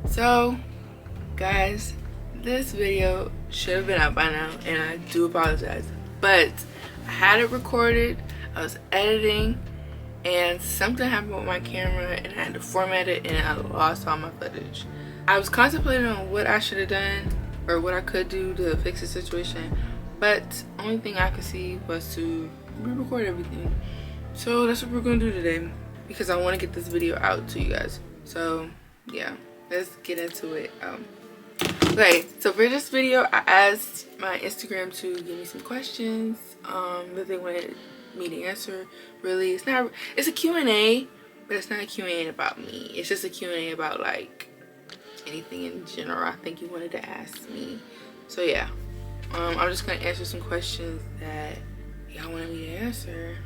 So guys, this video should have been out by now and I do apologize, but I had it recorded, I was editing, and something happened with my camera and I had to format it and I lost all my footage. I was contemplating on what I should have done or what I could do to fix the situation, but only thing I could see was to re-record everything. So that's what we're gonna do today because I want to get this video out to you guys. So yeah, let's get into it. Okay, so for this video I asked my Instagram to give me some questions that they wanted me to answer. Really, it's a Q&A, but it's not a Q&A about me. It's just a Q&A about like anything in general I think you wanted to ask me. So yeah, I'm just gonna answer some questions that y'all wanted me to answer.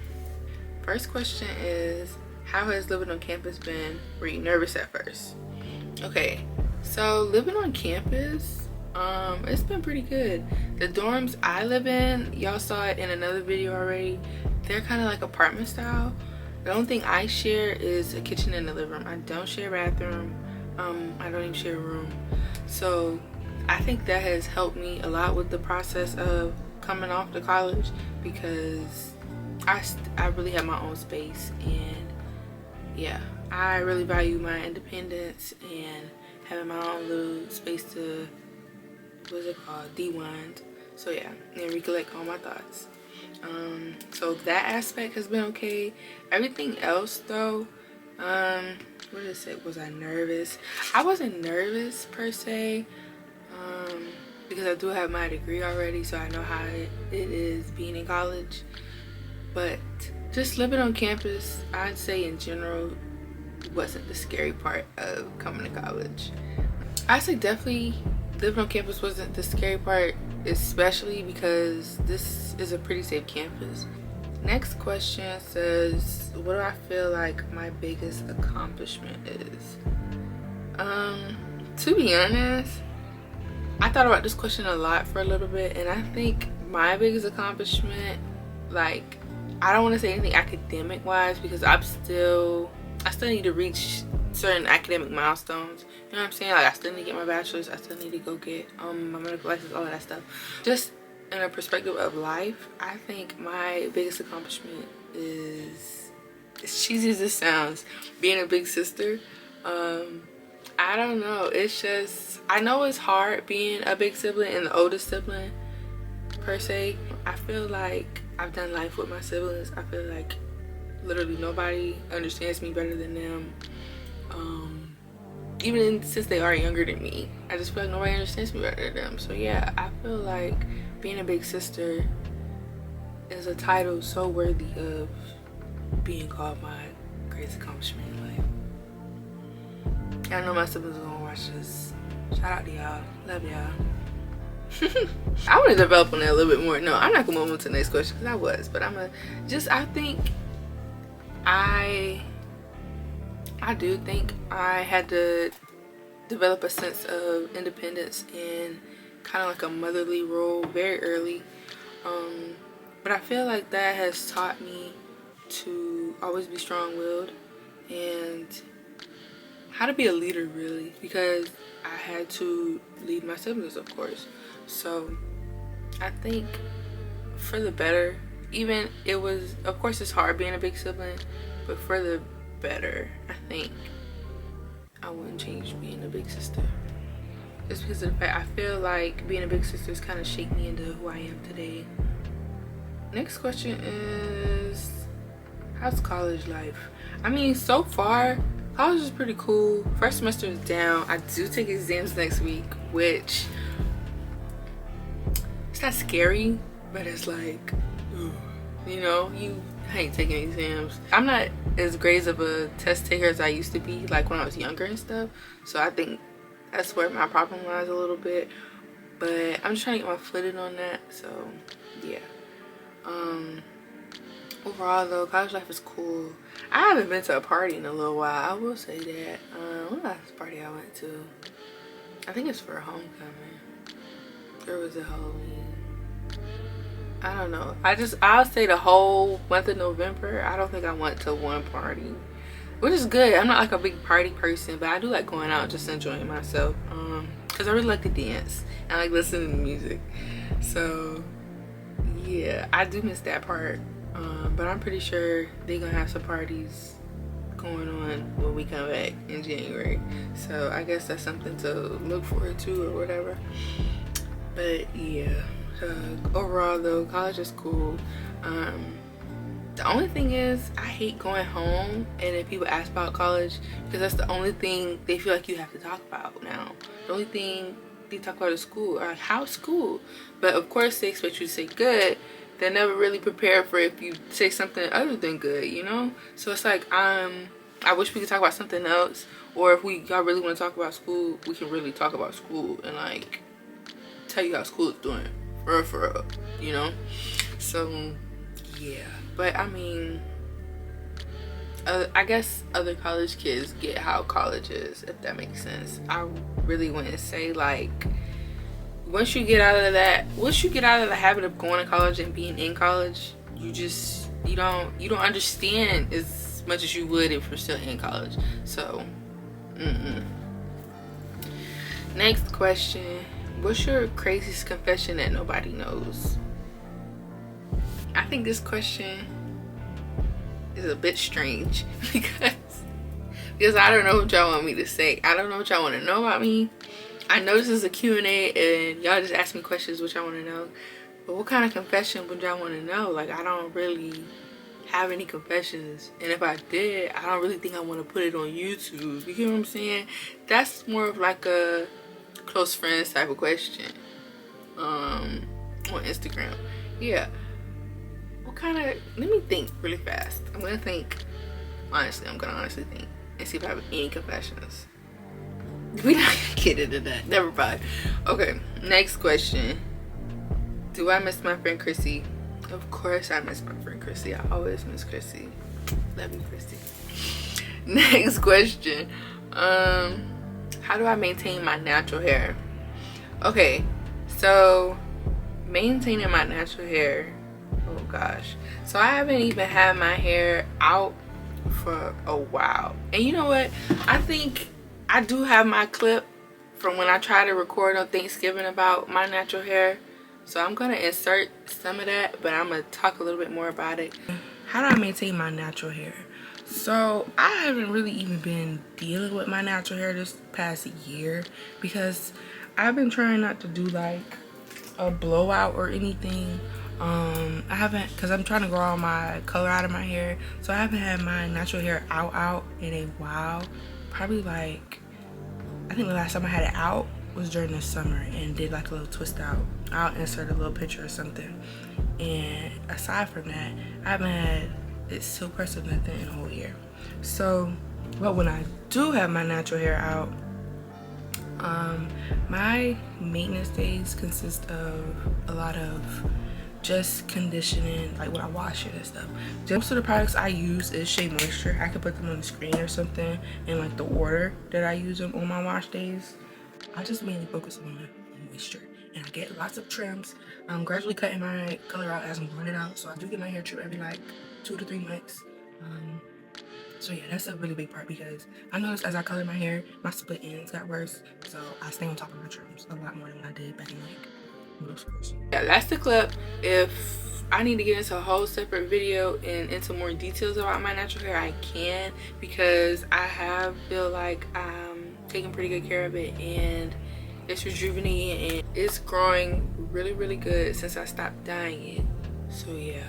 First question is, how has living on campus been? Were you nervous at first? Okay, so living on campus, it's been pretty good. The dorms I live in, y'all saw it in another video already, they're kind of like apartment style. The only thing I share is a kitchen and a living room. I don't share a bathroom. I don't even share a room. So I think that has helped me a lot with the process of coming off to college, because I really have my own space, and yeah, I really value my independence and having my own little space to, what's it called, dewind. So yeah, and recollect all my thoughts. So that aspect has been okay. Everything else though, what did it say? Was I nervous? I wasn't nervous per se, because I do have my degree already, so I know how it is being in college. But just living on campus, I'd say in general, wasn't the scary part of coming to college. I'd say definitely living on campus wasn't the scary part, especially because this is a pretty safe campus. Next question says, what do I feel like my biggest accomplishment is? To be honest, I thought about this question a lot for a little bit, and I think my biggest accomplishment, like, I don't want to say anything academic wise, because I still need to reach certain academic milestones. You know what I'm saying? Like, I still need to get my bachelor's, I still need to go get my medical license, all of that stuff. Just in a perspective of life, I think my biggest accomplishment is, as cheesy as this sounds, being a big sister. I don't know, it's just, I know it's hard being a big sibling and the oldest sibling per se. I feel like I've done life with my siblings. I feel like literally nobody understands me better than them, even since they are younger than me. I just feel like nobody understands me better than them. So yeah, I feel like being a big sister is a title so worthy of being called my greatest accomplishment in life. I know my siblings are gonna watch this. Shout out to y'all, love y'all. I want to develop on that a little bit more. No, I'm not gonna move on to the next question because I was, but I think I do think I had to develop a sense of independence and kind of like a motherly role very early. But I feel like that has taught me to always be strong-willed and how to be a leader, really, because I had to lead my siblings, of course. So I think for the better, even it was, of course it's hard being a big sibling, but for the better, I think I wouldn't change being a big sister. Just because of the fact I feel like being a big sister has kind of shaped me into who I am today. Next question is, how's college life? I mean, so far college is pretty cool. First semester is down. I do take exams next week, which, it's not scary, but it's like, you know, you hate taking exams. I'm not as great of a test taker as I used to be, like when I was younger and stuff. So I think that's where my problem lies a little bit. But I'm just trying to get my footing on that. So yeah. Overall though, college life is cool. I haven't been to a party in a little while, I will say that. What was the last party I went to? I think it's for homecoming. Or was it Halloween? I don't know. I'll say the whole month of November, I don't think I went to one party. which is good. I'm not like a big party person, but I do like going out, just enjoying myself, because I really like to dance and I like listening to music. So yeah, I do miss that part, but I'm pretty sure they're gonna have some parties going on when we come back in January, so I guess that's something to look forward to or whatever. But yeah, overall though, college is cool. The only thing is, I hate going home and then people ask about college, because that's the only thing they feel like you have to talk about now. The only thing they talk about is school, or like, how's school? But of course they expect you to say good. They're never really prepared for if you say something other than good, you know? So it's like, I wish we could talk about something else, or if y'all really want to talk about school, we can really talk about school and like tell you how school is doing for real, you know? So yeah, but I mean, I guess other college kids get how college is, if that makes sense. I really wouldn't say like, once you get out of the habit of going to college and being in college, you don't understand as much as you would if you're still in college. So next question, what's your craziest confession that nobody knows? I think this question is a bit strange because I don't know what y'all want me to say. I don't know what y'all want to know about me. I know this is a Q&A and y'all just ask me questions which I want to know, but what kind of confession would y'all want to know? Like, I don't really have any confessions, and if I did, I don't really think I want to put it on YouTube. You get what I'm saying? That's more of like a close friends type of question on Instagram. Yeah, what kind of, let me think really fast. I'm gonna honestly think and see if I have any confessions. We're not gonna get into that. Never mind. Okay, next question. Do I miss my friend Chrissy? Of course I miss my friend Chrissy. I always miss Chrissy. Love you, Chrissy. Next question. How do I maintain my natural hair? Okay, so maintaining my natural hair, oh gosh. So I haven't even had my hair out for a while. And you know what? I think I do have my clip from when I tried to record on Thanksgiving about my natural hair. So I'm gonna insert some of that, but I'm gonna talk a little bit more about it. How do I maintain my natural hair? So I haven't really even been dealing with my natural hair this past year, because I've been trying not to do like a blowout or anything. I haven't, because I'm trying to grow all my color out of my hair, so I haven't had my natural hair out in a while. Probably like, I think the last time I had it out was during the summer and did like a little twist out. I'll insert a little picture or something. And aside from that, I haven't had it silk pressed or nothing in a whole year. So, but when I do have my natural hair out, my maintenance days consist of a lot of just conditioning, like when I wash it and stuff. Most of the products I use is Shea Moisture. I could put them on the screen or something, and like the order that I use them on my wash days. I just mainly focus on the moisture, and I get lots of trims. I'm gradually cutting my color out as I'm growing it out, so I do get my hair trimmed every like 2 to 3 months. So yeah, that's a really big part, because I noticed as I colored my hair, my split ends got worse, so I stay on top of my trims a lot more than I did back in like middle school. Yeah, that's the clip. If I need to get into a whole separate video and into more details about my natural hair, I can, because I feel like I'm taking pretty good care of it, and it's rejuvenating and it's growing really good since I stopped dyeing it. So yeah,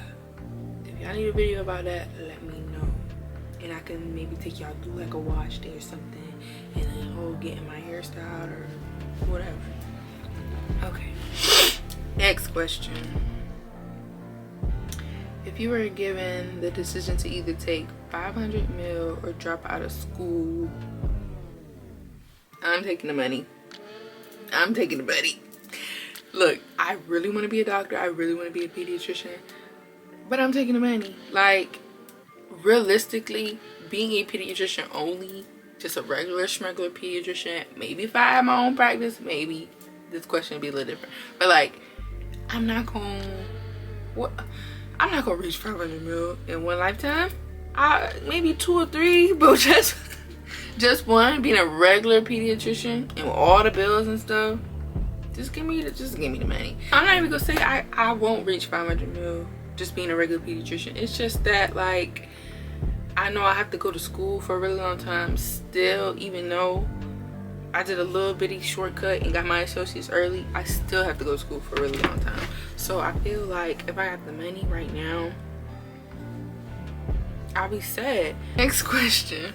if y'all need a video about that, let me know, and I can maybe take y'all through like a wash day or something, and then getting my hairstyle or whatever. Okay, next question. If you were given the decision to either take 500 mil or drop out of school, I'm taking the money. I'm taking the money. Look, I really want to be a doctor. I really want to be a pediatrician, but I'm taking the money. Like, realistically, being a pediatrician only, just a regular schmegular pediatrician, maybe if I had my own practice, maybe this question would be a little different. But like, I'm not gonna reach 500 mil in one lifetime. maybe 2 or 3, but just one, being a regular pediatrician and with all the bills and stuff. Just give me the money. I'm not even gonna say I won't reach 500 mil just being a regular pediatrician. It's just that, like, I know I have to go to school for a really long time still. Even though I did a little bitty shortcut and got my associates early, I still have to go to school for a really long time. So I feel like if I have the money right now, I'll be set. Next question.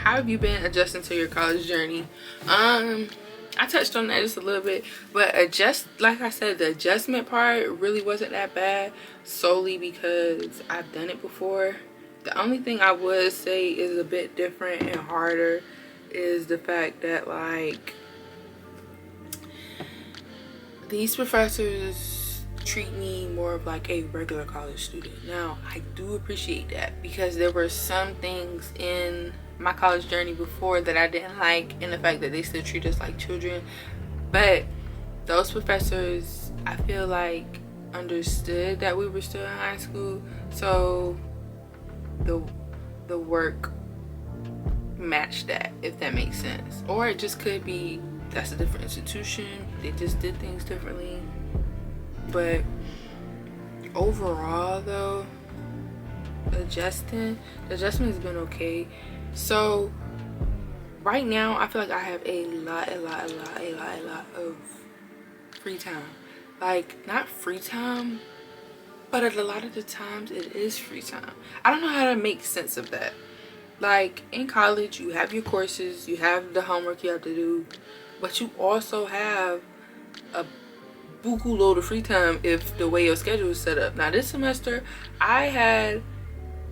How have you been adjusting to your college journey? I touched on that just a little bit, but like I said, the adjustment part really wasn't that bad, solely because I've done it before. The only thing I would say is a bit different and harder is the fact that, like, these professors treat me more of like a regular college student. Now, I do appreciate that, because there were some things in my college journey before that I didn't like, in the fact that they still treat us like children. But those professors, I feel like, understood that we were still in high school, so the work matched that, if that makes sense. Or it just could be that's a different institution, they just did things differently. But overall though, the adjustment has been okay. So right now I feel like I have a lot of free time. Like, not free time, but a lot of the times it is free time. I don't know how to make sense of that. Like, in college you have your courses, you have the homework you have to do, but you also have a buku load of free time if the way your schedule is set up. Now this semester I had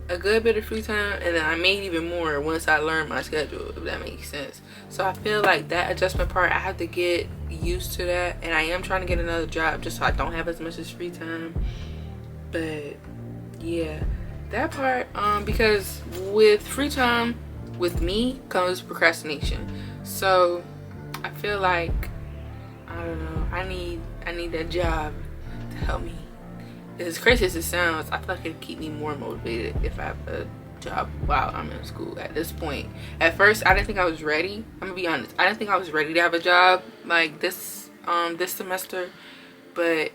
a good bit of free time, and then I made even more once I learned my schedule, if that makes sense. So I feel like that adjustment part, I have to get used to that, and I am trying to get another job just so I don't have as much as free time. But yeah, that part, because with free time with me comes procrastination. So I feel like, I don't know, I need that job to help me. As crazy as it sounds, I feel like it'd keep me more motivated if I have a job while I'm in school at this point. At first, I didn't think I was ready. I'm gonna be honest. I didn't think I was ready to have a job like this semester. But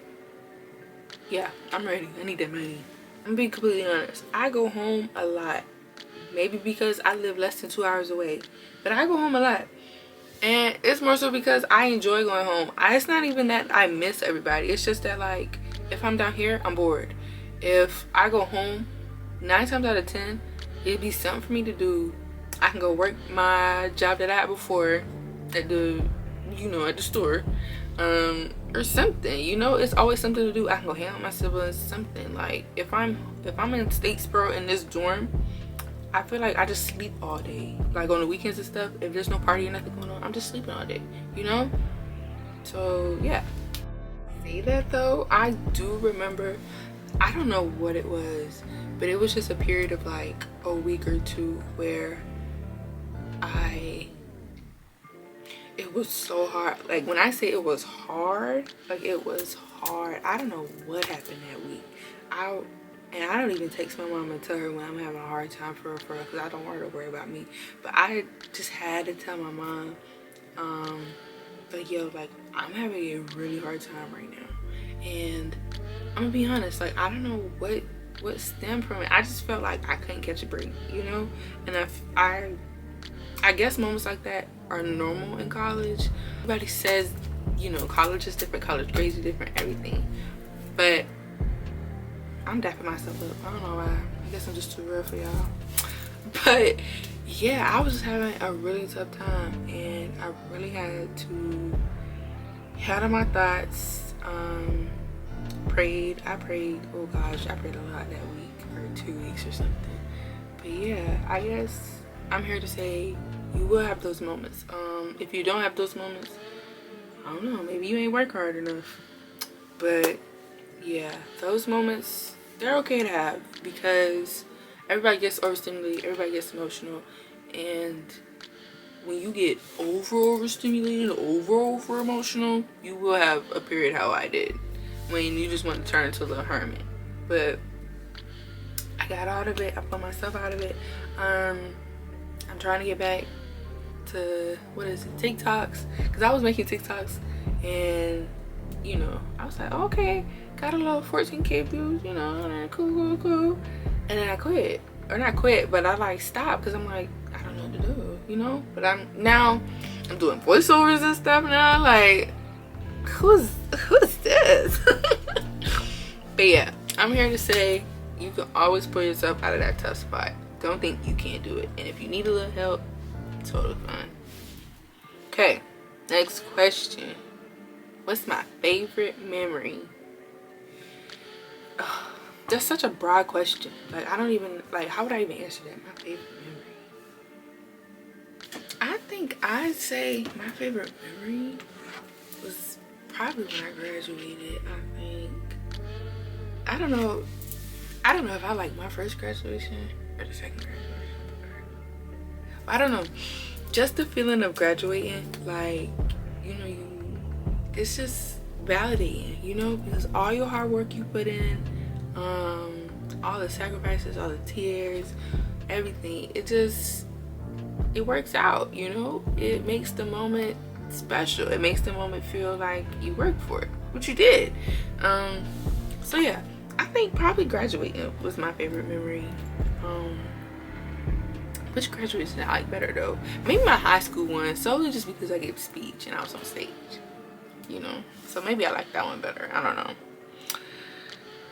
yeah, I'm ready. I need that money. I'm being completely honest. I go home a lot. Maybe because I live less than 2 hours away. But I go home a lot. And it's more so because I enjoy going home. It's not even that I miss everybody. It's just that, like, if I'm down here, I'm bored. If I go home, 9 times out of 10, it'd be something for me to do. I can go work my job that I had before at the, at the store, or something. It's always something to do. I can go hang out with my siblings, something. Like, if I'm in Statesboro in this dorm, I feel like I just sleep all day. Like, on the weekends and stuff, if there's no party or nothing going on, I'm just sleeping all day, So yeah. Say that though, I do remember, I don't know what it was, but it was just a period of like a week or two where it was so hard. Like, when I say it was hard, like, it was hard. I don't know what happened that week. And I don't even text my mom and tell her when I'm having a hard time for her, because I don't want her to worry about me. But I just had to tell my mom, like, yo, like, I'm having a really hard time right now. And I'm gonna be honest, like, I don't know what stemmed from it. I just felt like I couldn't catch a break, And I guess moments like that are normal in college. Everybody says, college is different, college grades are different, everything. But I'm dapping myself up. I don't know why. I guess I'm just too real for y'all. But yeah, I was just having a really tough time, and I really had to handle my thoughts. I prayed. Oh gosh, I prayed a lot that week, or 2 weeks or something. But yeah, I guess I'm here to say you will have those moments. If you don't have those moments, I don't know, maybe you ain't work hard enough. But yeah, those moments, they're okay to have, because everybody gets overstimulated, everybody gets emotional, and when you get overstimulated, over emotional, you will have a period how I did, when you just want to turn into a little hermit. But I I got out of it. I put myself out of it. I'm trying to get back to, what is it, TikToks, because I was making TikToks, and you know, I was like, okay, got a little 14K views, you know, cool, and then I quit, or not quit, but I like stopped, because I'm like, I don't know what to do, you know. But I'm doing voiceovers and stuff now. Like, who's this? But yeah, I'm here to say you can always pull yourself out of that tough spot. Don't think you can't do it, and if you need a little help, totally fine. Okay, next question. What's my favorite memory? Oh, that's such a broad question. Like, I don't even, like, how would I even answer that? My favorite memory. I think I'd say my favorite memory was probably when I graduated. I think, I don't know if I like my first graduation or the second graduation. I don't know. Just the feeling of graduating, like, you know, it's just validating, you know, because all your hard work you put in, all the sacrifices, all the tears, everything, it works out, you know. It makes the moment special. It makes the moment feel like you worked for it, which you did. So yeah, I think probably graduating was my favorite memory. Which graduation I like better though? Maybe my high school one, solely just because I gave a speech and I was on stage, you know. So maybe I like that one better. I don't know.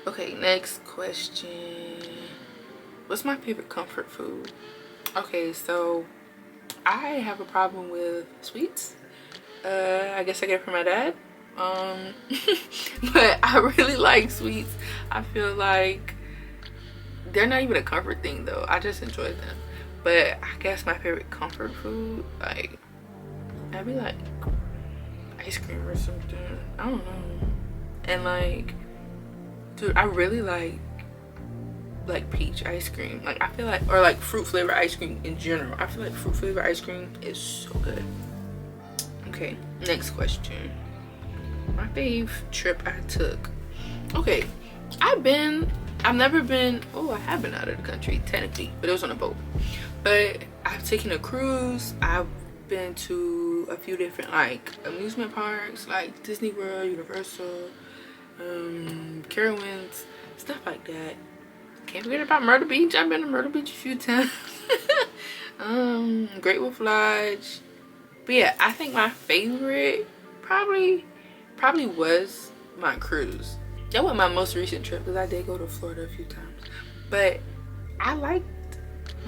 Okay, next question. What's my favorite comfort food? Okay, so I have a problem with sweets. I guess I get it from my dad. But I really like sweets. I feel like they're not even a comfort thing though. I just enjoy them. But I guess my favorite comfort food, like, I'd be like ice cream or something. I don't know. And like, dude, I really like peach ice cream. Like, I feel like, or like fruit flavored ice cream in general. I feel like fruit flavored ice cream is so good. Okay, next question. My fave trip I took. Okay, I have been out of the country technically, but it was on a boat. But I've taken a cruise. I've been to a few different like amusement parks, like Disney World, Universal, Carowinds, stuff like that. Can't forget about Myrtle Beach. I've been to Myrtle Beach a few times. Great Wolf Lodge. But yeah, I think my favorite probably was my cruise. That was my most recent trip because I did go to Florida a few times. But I liked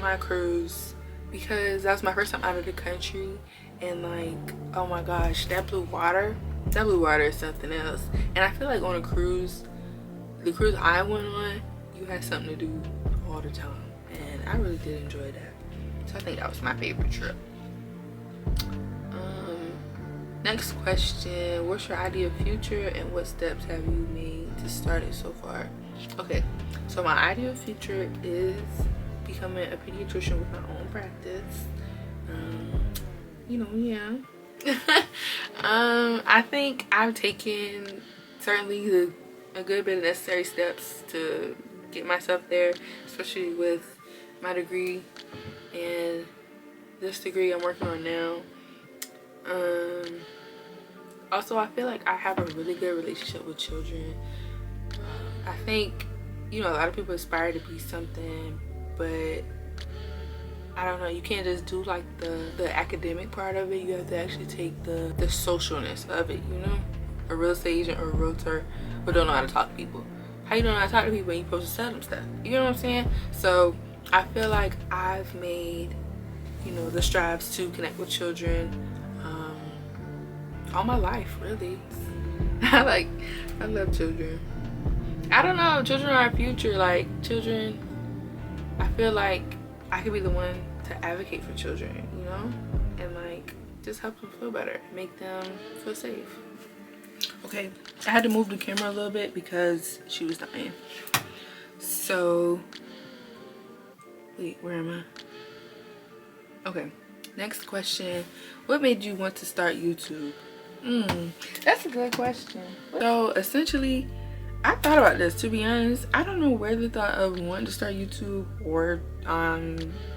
my cruise because that was my first time out of the country, and like, oh my gosh, that blue water is something else. And I feel like on a cruise, the cruise I went on, you had something to do all the time, and I really did enjoy that. So I think that was my favorite trip. Next question. What's your ideal future and what steps have you made to start it so far? Okay, so my ideal future is becoming a pediatrician with my own practice. You know, yeah. I think I've taken certainly a good bit of necessary steps to get myself there, especially with my degree and this degree I'm working on now. Also, I feel like I have a really good relationship with children. I think, you know, a lot of people aspire to be something, but I don't know, you can't just do like the academic part of it. You have to actually take the socialness of it, you know. A real estate agent or a realtor who don't know how to talk to people. How you don't know how to talk to people when you're supposed to sell them stuff? You know what I'm saying? So I feel like I've made, you know, the strides to connect with children all my life, really. I love children. I don't know, children are our future. Like, children, I feel like I could be the one to advocate for children, you know, and like just help them feel better, make them feel safe. Okay, I had to move the camera a little bit because she was dying. So wait, where am I? Okay, next question. What made you want to start YouTube? That's a good question. So essentially, I thought about this, to be honest. I don't know where the thought of wanting to start YouTube or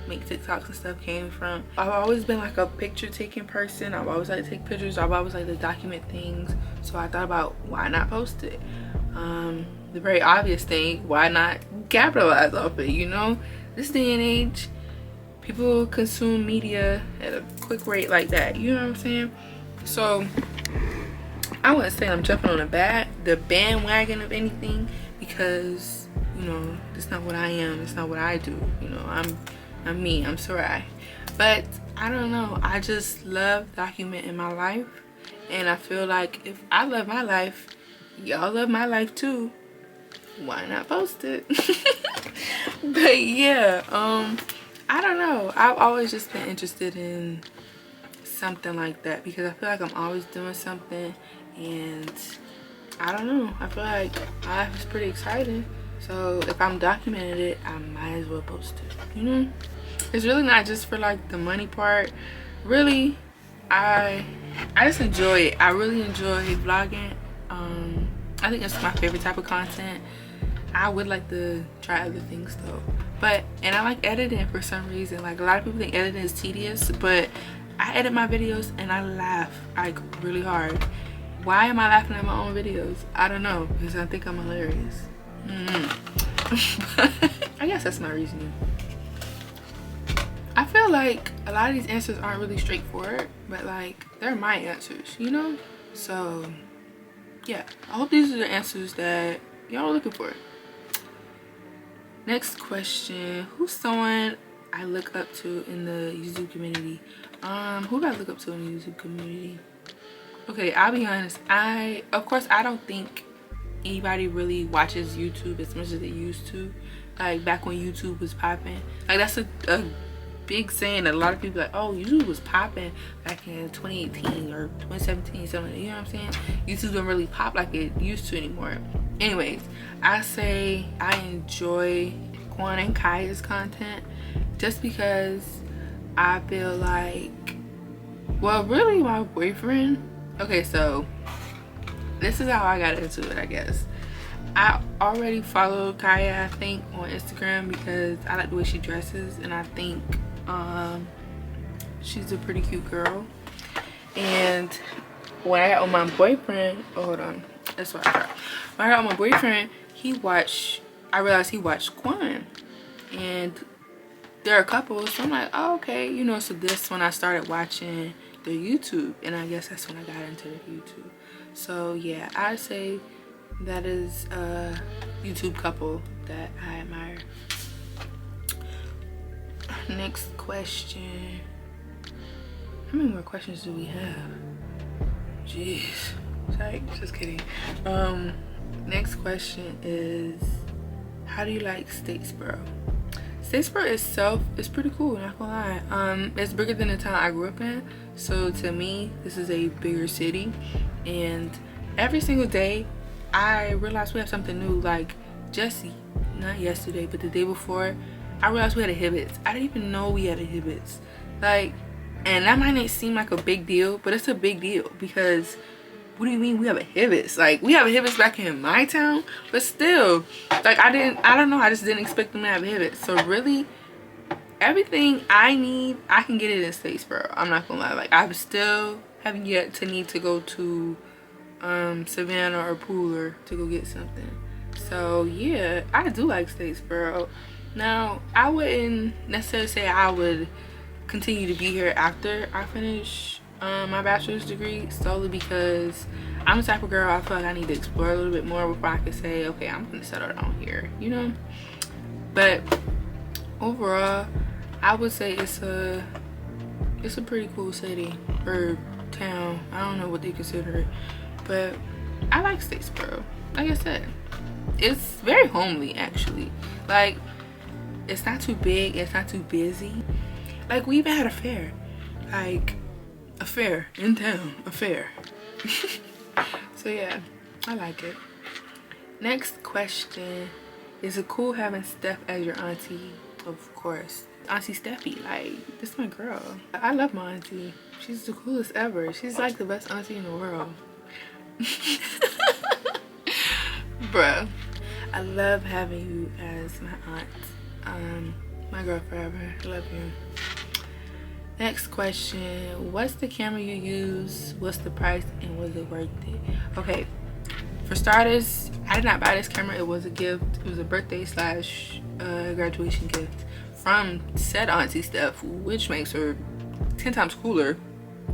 make TikToks and stuff came from. I've always been like a picture taking person. I've always liked to take pictures. I've always liked to document things. So I thought about, why not post it? The very obvious thing, why not capitalize off it? You know, this day and age, people consume media at a quick rate like that. You know what I'm saying? So I wouldn't say I'm jumping on the bandwagon of anything, because, you know, that's not what I am. It's not what I do. You know, I'm me. I'm Sarai. But I don't know. I just love documenting my life, and I feel like if I love my life, y'all love my life too. Why not post it? But yeah, I don't know. I've always just been interested in something like that, because I feel like I'm always doing something, and I don't know, I feel like life is pretty exciting. So if I'm documenting it, I might as well post it, you know? It's really not just for like the money part. Really, I just enjoy it. I really enjoy vlogging. I think it's my favorite type of content. I would like to try other things though, and I like editing for some reason. Like, a lot of people think editing is tedious, but I edit my videos and I laugh like really hard. Why am I laughing at my own videos? I don't know, because I think I'm hilarious. I guess that's my reasoning. I feel like a lot of these answers aren't really straightforward, but like, they're my answers, you know? So yeah, I hope these are the answers that y'all are looking for. Next question: who's someone I look up to in the YouTube community? Who do I look up to in the YouTube community? Okay, I'll be honest. Of course, I don't think anybody really watches YouTube as much as they used to. Like, back when YouTube was popping. Like, that's a big saying that a lot of people like, oh, YouTube was popping back in 2018 or 2017, something. You know what I'm saying? YouTube don't really pop like it used to anymore. Anyways, I say I enjoy Quan and Kaya's content just because I feel like, well, really my boyfriend. Okay, so this is how I got into it, I guess. I already followed Kaya, I think, on Instagram because I like the way she dresses, and I think she's a pretty cute girl. And when I got with my boyfriend, oh, hold on, that's what I thought. When I got with my boyfriend, I realized he watched Quan, and they're a couple, so I'm like, oh, okay, you know. So this, when I started watching their YouTube, and I guess that's when I got into the YouTube. So yeah, I'd say that is a YouTube couple that I admire. Next question. How many more questions do we have? Jeez. Sorry, just kidding. Next question is, how do you like Statesboro? Statesboro itself is pretty cool, not gonna lie. It's bigger than the town I grew up in, so to me this is a bigger city, and every single day I realize we have something new. Like, just not yesterday but the day before, I realized we had a Hibbets. I didn't even know we had a Hibbets. Like, and that might not seem like a big deal, but it's a big deal, because what do you mean we have a Hibbets? Like, we have a Hibbets back in my town, but still, like, I don't know, I just didn't expect them to have a Hibbets. So really, everything I need, I can get it in Statesboro. I'm not gonna lie. Like, I still haven't yet to need to go to Savannah or Pooler to go get something. So yeah, I do like Statesboro. Now, I wouldn't necessarily say I would continue to be here after I finish my bachelor's degree, solely because I'm the type of girl, I feel like I need to explore a little bit more before I can say, okay, I'm gonna settle down here, you know. But overall, I would say it's a pretty cool city or town. I don't know what they consider it, but I like Statesboro. Like I said, it's very homely, actually. Like, it's not too big, it's not too busy. Like, we even had a fair. Like, a fair in town, a fair. So yeah, I like it. Next question: is it cool having Steph as your auntie? Of course, Auntie Steffi. Like, this is my girl. I love my auntie. She's the coolest ever. She's like the best auntie in the world. Bruh, I love having you as my aunt. My girl forever. I love you. Next question. What's the camera you use? What's the price? And was it worth it? Okay. For starters, I did not buy this camera. It was a gift. It was a birthday slash graduation gift from said auntie Steph, which makes her 10 times cooler.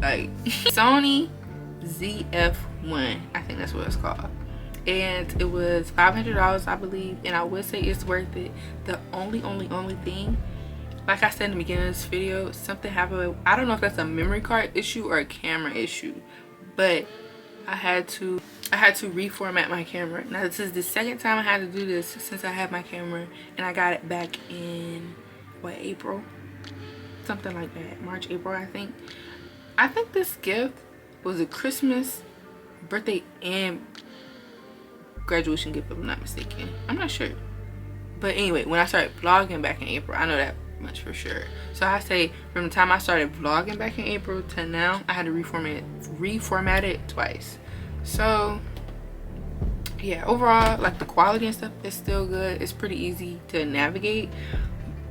Like Sony ZF-1, I think that's what it's called. And it was $500, I believe, and I would say it's worth it. The only thing, like I said in the beginning of this video, something happened. I don't know if that's a memory card issue or a camera issue, but I had to reformat my camera. Now this is the second time I had to do this since I had my camera, and I got it back in what, April, something like that, March, April. I think this gift was a Christmas, birthday, and graduation gift, if I'm not mistaken. I'm not sure, but anyway, when I started vlogging back in April, I know that much for sure. So I say from the time I started vlogging back in April to now, I had to reformat it twice. So yeah, overall, like, the quality and stuff is still good. It's pretty easy to navigate,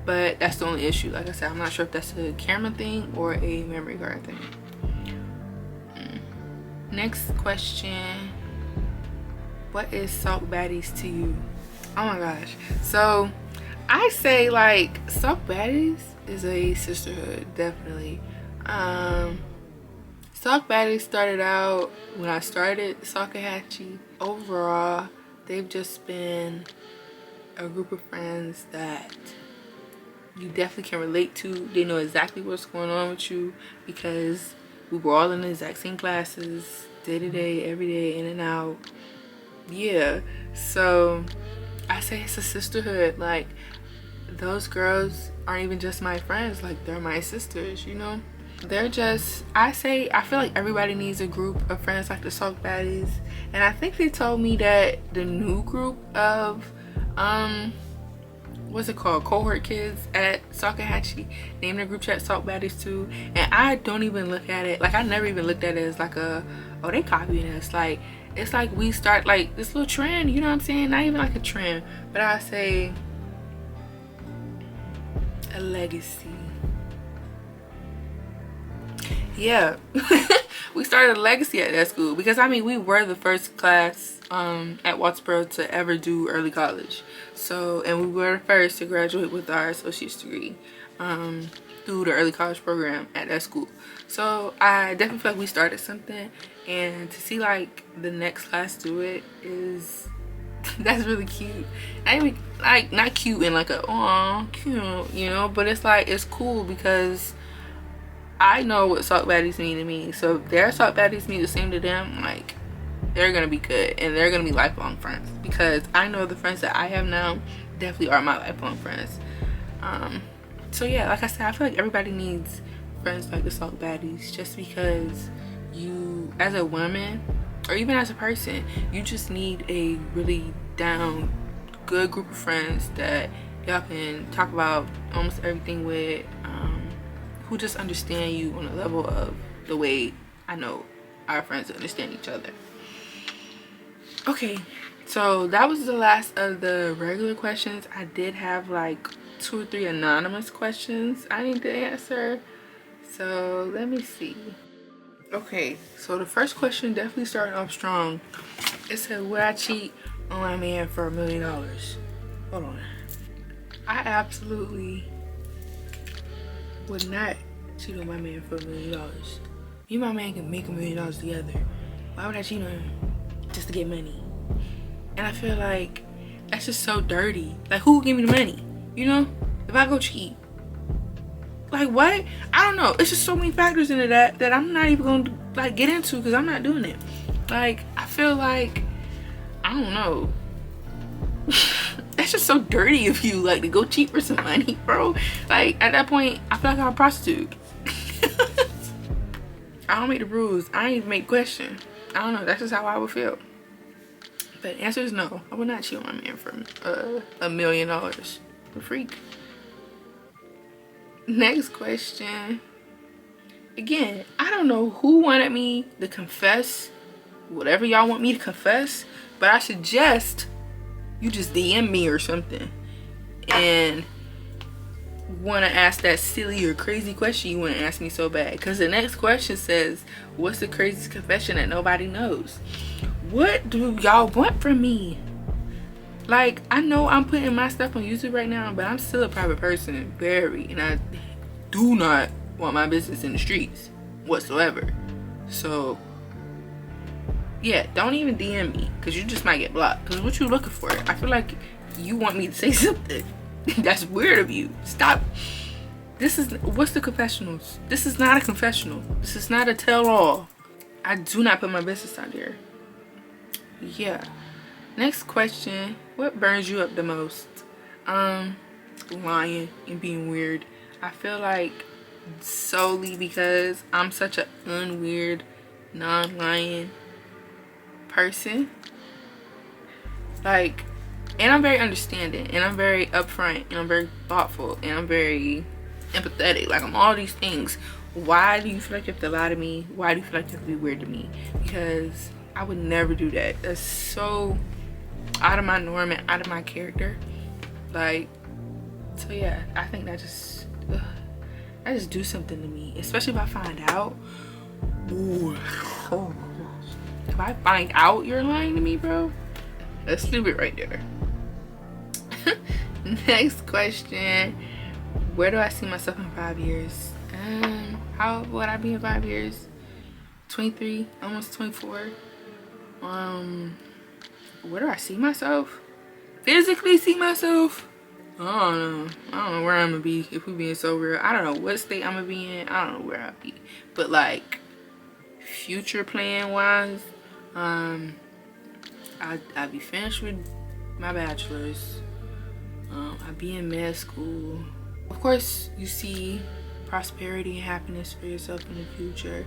but that's the only issue. Like I said, I'm not sure if that's a camera thing or a memory card thing. Next question. What is Salk Baddies to you? Oh my gosh. So I say, like, Salk Baddies is a sisterhood, definitely. Salk Baddies started out when I started Salkehatchie. Overall, they've just been a group of friends that you definitely can relate to. They know exactly what's going on with you because we were all in the exact same classes, day to day, every day, in and out. Yeah, so I say it's a sisterhood. Like, those girls aren't even just my friends, like, they're my sisters, you know. They're just, I feel like everybody needs a group of friends like the Salk Baddies. And I think they told me that the new group of what's it called, cohort kids at Salkehatchie named their group chat Salk Baddies too. And I don't even look at it, like, I never even looked at it as like a, oh, they copying us. Like, it's like we start like this little trend, you know what I'm saying? Not even like a trend, but I say a legacy. Yeah. We started a legacy at that school because, I mean, we were the first class at Wattsboro to ever do early college. So, and we were the first to graduate with our associate's degree through the early college program at that school. So I definitely feel like we started something, and to see like the next class do it is that's really cute. I mean, like, not cute in like a aw cute, you know, but it's like, it's cool because I know what Salk Baddies mean to me. So if their Salk Baddies mean the same to them, like, they're gonna be good and they're gonna be lifelong friends, because I know the friends that I have now definitely are my lifelong friends. So yeah, like I said, I feel like everybody needs friends like the Salk Baddies, just because you, as a woman or even as a person, you just need a really down good group of friends that y'all can talk about almost everything with, who just understand you on a level of the way I know our friends understand each other. Okay, so that was the last of the regular questions. I did have like 2 or 3 anonymous questions I need to answer, so let me see. Okay, so the first question definitely started off strong. It said, would I cheat on my man for $1 million? Hold on. I absolutely would not cheat on my man for $1 million. Me and my man can make $1 million together. Why would I cheat on him just to get money? And I feel like that's just so dirty. Like, who will give me the money? You know, if I go cheat, like, what? I don't know. It's just so many factors into that I'm not even going to like get into, because I'm not doing it. Like, I feel like, I don't know. That's just so dirty of you, like, to go cheat for some money, bro. Like, at that point, I feel like I'm a prostitute. I don't make the rules. I ain't even make the question. I don't know. That's just how I would feel. But the answer is no. I would not cheat on my man for $1 million. A freak. Next question. Again, I don't know who wanted me to confess whatever y'all want me to confess But I suggest you just DM me or something and want to ask that silly or crazy question you want to ask me so bad. Because the next question says, what's the craziest confession that nobody knows? What do y'all want from me? Like, I know I'm putting my stuff on YouTube right now, but I'm still a private person, very, and I do not want my business in the streets whatsoever. So yeah, don't even DM me, because you just might get blocked. Because what you looking for? I feel like you want me to say something. That's weird of you. Stop. This is, what's the confessionals? This is not a confessional. This is not a tell-all. I do not put my business out there. Yeah. Next question. What burns you up the most? Lying and being weird. I feel like solely because I'm such an unweird, non-lying person. Like, and I'm very understanding, and I'm very upfront, and I'm very thoughtful, and I'm very empathetic. Like, I'm all these things. Why do you feel like you have to lie to me? Why do you feel like you have to be weird to me? Because I would never do that. That's so out of my norm and out of my character. Like, so yeah, I think that just do something to me, especially if I find out. Ooh, oh, if I find out you're lying to me, bro, that's stupid right there. Next question. Where do I see myself in 5 years? How would I be in 5 years? 23, almost 24. Where do I see myself? Physically see myself? I don't know where I'm gonna be, if we're being so real. I don't know what state I'm gonna be in. I don't know where I'll be. But like, future plan wise, I'll be finished with my bachelor's. I'll be in med school. Of course, you see prosperity and happiness for yourself in the future.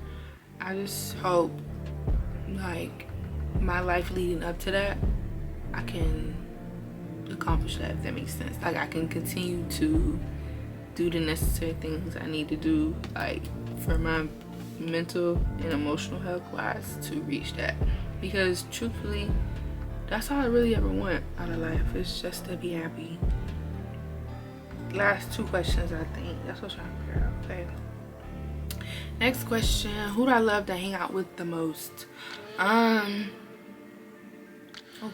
I just hope, like, my life leading up to that, I can accomplish that, if that makes sense. Like, I can continue to do the necessary things I need to do, like, for my mental and emotional health wise, to reach that. Because truthfully, that's all I really ever want out of life, is just to be happy. Last 2 questions, I think. That's what I'm trying to figure out. Okay. Next question. Who do I love to hang out with the most? Oh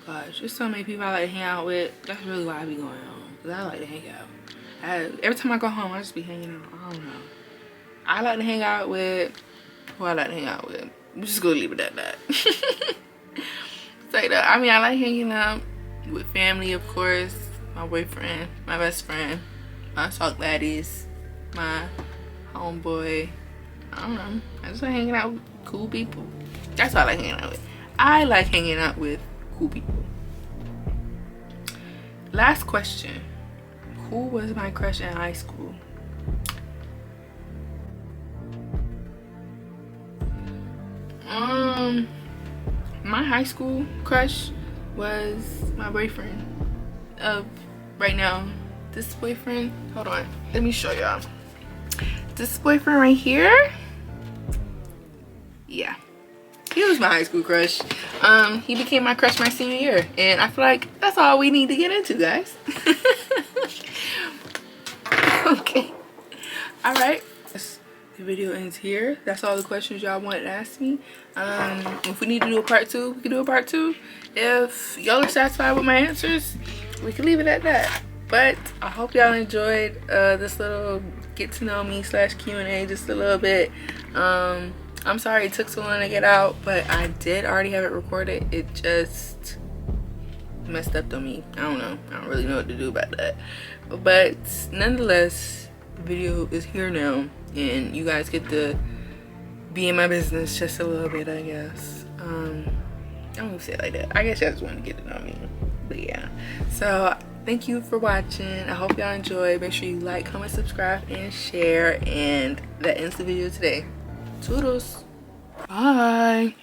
gosh, there's so many people I like to hang out with. That's really why I be going home, because I like to hang out. Every time I go home, I just be hanging out. I don't know. I like to hang out with who I like to hang out with. We're just gonna leave it at that. It's like that. I mean, I like hanging out with family, of course. My boyfriend, my best friend, my talk baddies, my homeboy. I don't know. I just like hanging out with cool people. That's what I like hanging out with. I like hanging out with cool people. Last question. Who was my crush in high school? My high school crush was my boyfriend of right now. This boyfriend, hold on, let me show y'all. This boyfriend right here, yeah, he was my high school crush. He became my crush my senior year, and I feel like that's all we need to get into, guys. Okay, all right, the video ends here. That's all the questions y'all wanted to ask me. If we need to do a part 2, we can do a part 2. If y'all are satisfied with my answers, we can leave it at that. But I hope y'all enjoyed this little get to know me / Q&A just a little bit. I'm sorry it took so long to get out, but I did already have it recorded. It just messed up on me. I don't know. I don't really know what to do about that. But nonetheless, the video is here now, and you guys get to be in my business just a little bit, I guess. I don't even say it like that. I guess y'all just want to get to know me. But yeah. So thank you for watching. I hope y'all enjoyed. Make sure you like, comment, subscribe, and share. And that ends the video today. Toodles. Bye.